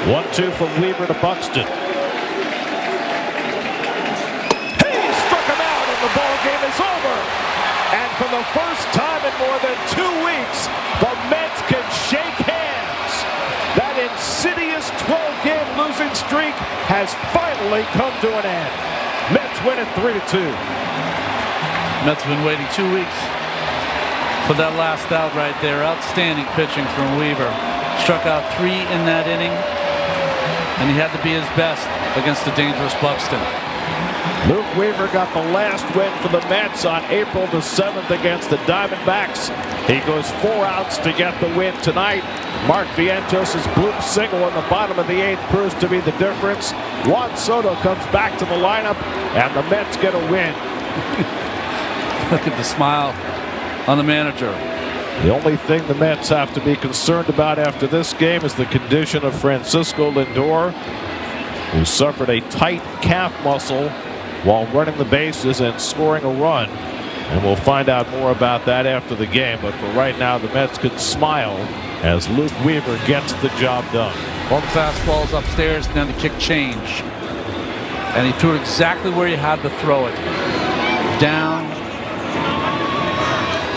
1-2 from Weaver to Buxton. He struck him out and the ball game is over. And for the first time in more than 2 weeks, the Mets can shake hands. That insidious 12-game losing streak has finally come to an end. Mets win it 3-2. Mets have been waiting 2 weeks for that last out right there. Outstanding pitching from Weaver. Struck out 3 in that inning, and he had to be his best against the dangerous Buxton. Luke Weaver got the last win for the Mets on April the 7th against the Diamondbacks. He goes 4 outs to get the win tonight. Mark Vientos' bloop single in the bottom of the 8th proves to be the difference. Juan Soto comes back to the lineup, and the Mets get a win. Look at the smile on the manager. The only thing the Mets have to be concerned about after this game is the condition of Francisco Lindor, who suffered a tight calf muscle while running the bases and scoring a run. And we'll find out more about that after the game. But for right now, the Mets can smile as Luke Weaver gets the job done. Both fastballs upstairs, and then the kick change. And he threw it exactly where he had to throw it. Down,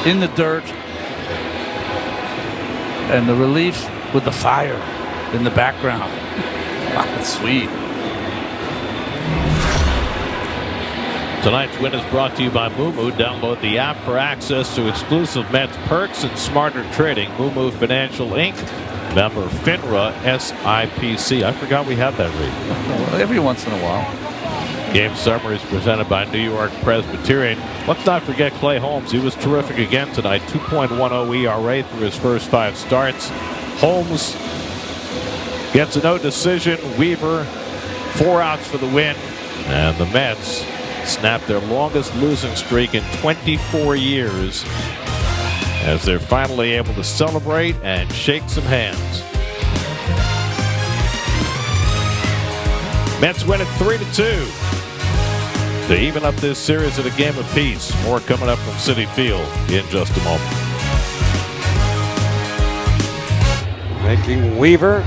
in the dirt, and the relief with the fire in the background. Wow, that's sweet. Tonight's win is brought to you by Moomoo. Download the app for access to exclusive Mets perks and smarter trading. Moomoo Financial Inc. Member FINRA SIPC. I forgot we had that read. Every once in a while. Game summary is presented by New York Presbyterian. Let's not forget Clay Holmes. He was terrific again tonight. 2.10 ERA through his first 5 starts. Holmes gets a no decision. Weaver 4 outs for the win. And the Mets snap their longest losing streak in 24 years as they're finally able to celebrate and shake some hands. Mets win it 3-2 to even up this series at a game apiece. More coming up from Citi Field in just a moment. Making Weaver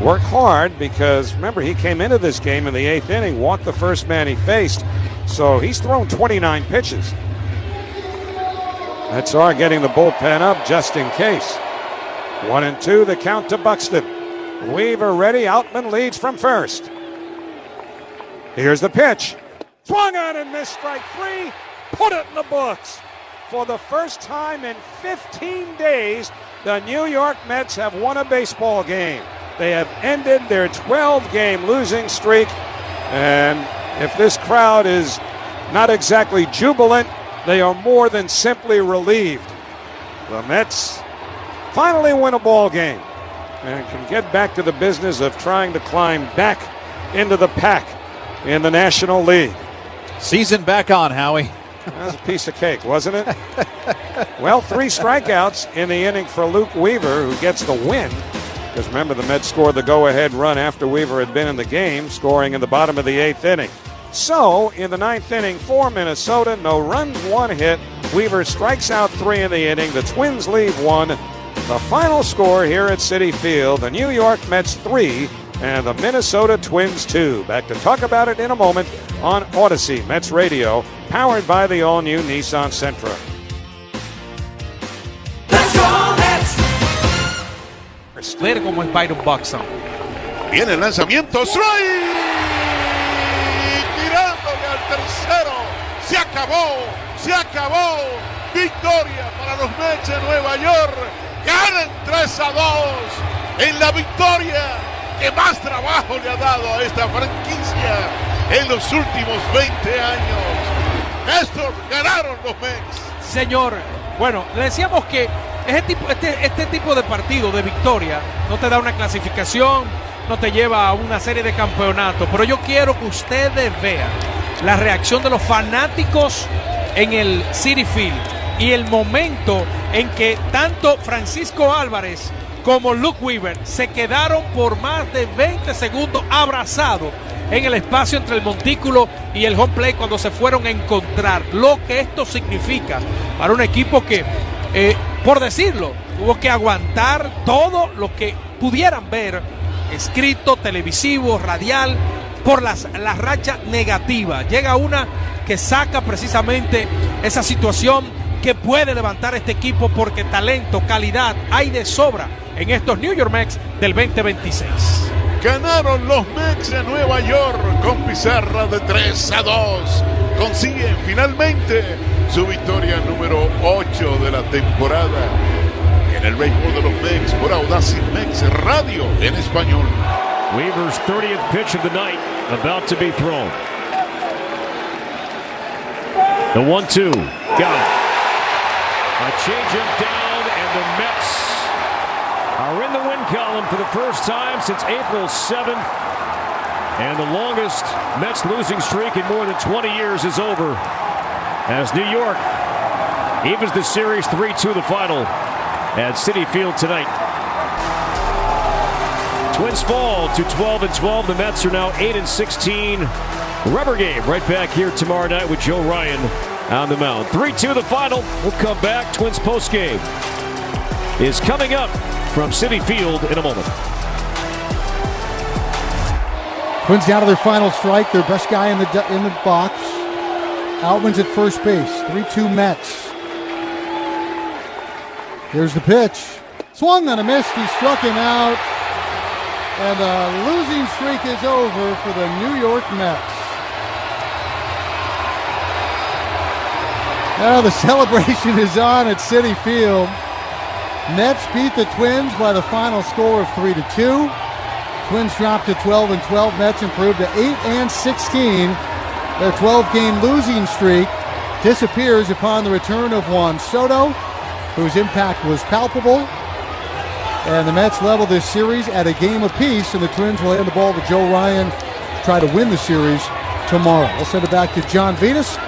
work hard because, remember, he came into this game in the 8th inning, walked the first man he faced, so he's thrown 29 pitches. Mets are getting the bullpen up just in case. 1-2, the count to Buxton. Weaver ready, Outman leads from first. Here's the pitch. Swung on and missed, strike 3. Put it in the books. For the first time in 15 days, the New York Mets have won a baseball game. They have ended their 12-game losing streak. And if this crowd is not exactly jubilant, they are more than simply relieved. The Mets finally win a ball game and can get back to the business of trying to climb back into the pack in the National League. Season back on, Howie. That was a piece of cake, wasn't it? Well, 3 strikeouts in the inning for Luke Weaver, who gets the win. Because remember, the Mets scored the go-ahead run after Weaver had been in the game, scoring in the bottom of the 8th inning. So, in the 9th inning for Minnesota, no runs, 1 hit. Weaver strikes out 3 in the inning. The Twins leave 1. The final score here at Citi Field, the New York Mets 3 and the Minnesota Twins 2. Back to talk about it in a moment on Odyssey Mets Radio, powered by the all-new Nissan Sentra. Let's go Mets! Ver cómo es Byron Buxton. Viene el lanzamiento, strike, tirándole al tercero. Se acabó. Victoria para los Mets de Nueva York. Ganan 3-2 en la victoria que más trabajo le ha dado a esta franquicia en los últimos 20 años. Néstor, ganaron los Mets. Señor, bueno, le decíamos que este tipo de partido de victoria no te da una clasificación, no te lleva a una serie de campeonatos, pero yo quiero que ustedes vean la reacción de los fanáticos en el Citi Field y el momento en que tanto Francisco Álvarez como Luke Weaver se quedaron por más de 20 segundos abrazados en el espacio entre el montículo y el home plate cuando se fueron a encontrar. Lo que esto significa para un equipo que, por decirlo, tuvo que aguantar todo lo que pudieran ver escrito, televisivo, radial, por las rachas negativas. Llega una que saca precisamente esa situación que puede levantar este equipo, porque talento, calidad hay de sobra en estos New York Mets del 2026. Ganaron los Mets de Nueva York con pizarra de 3-2. Consiguen finalmente su victoria número 8 de la temporada en el béisbol de los Mets por Audacy Mets Radio en español. Weaver's 30th pitch of the night about to be thrown. The 1-2. Got it. A changeup down, and the Mets are in the win column for the first time since April 7th. And the longest Mets losing streak in more than 20 years is over, as New York evens the series 3-2 the final at Citi Field tonight. Twins fall to 12-12. The Mets are now 8-16. Rubber game right back here tomorrow night with Joe Ryan on the mound. 3-2 the final. We'll come back. Twins postgame is coming up from Citi Field in a moment. Twins down to their final strike. Their best guy in the box. Outman's at first base. 3-2 Mets. Here's the pitch. Swung on a miss. He struck him out. And the losing streak is over for the New York Mets. Now the celebration is on at Citi Field. Mets beat the Twins by the final score of 3-2. Twins dropped to 12-12. Mets improved to 8-16. Their 12-game losing streak disappears upon the return of Juan Soto, whose impact was palpable. And the Mets level this series at a game apiece, and the Twins will hand the ball to Joe Ryan to try to win the series tomorrow. We'll send it back to John Venus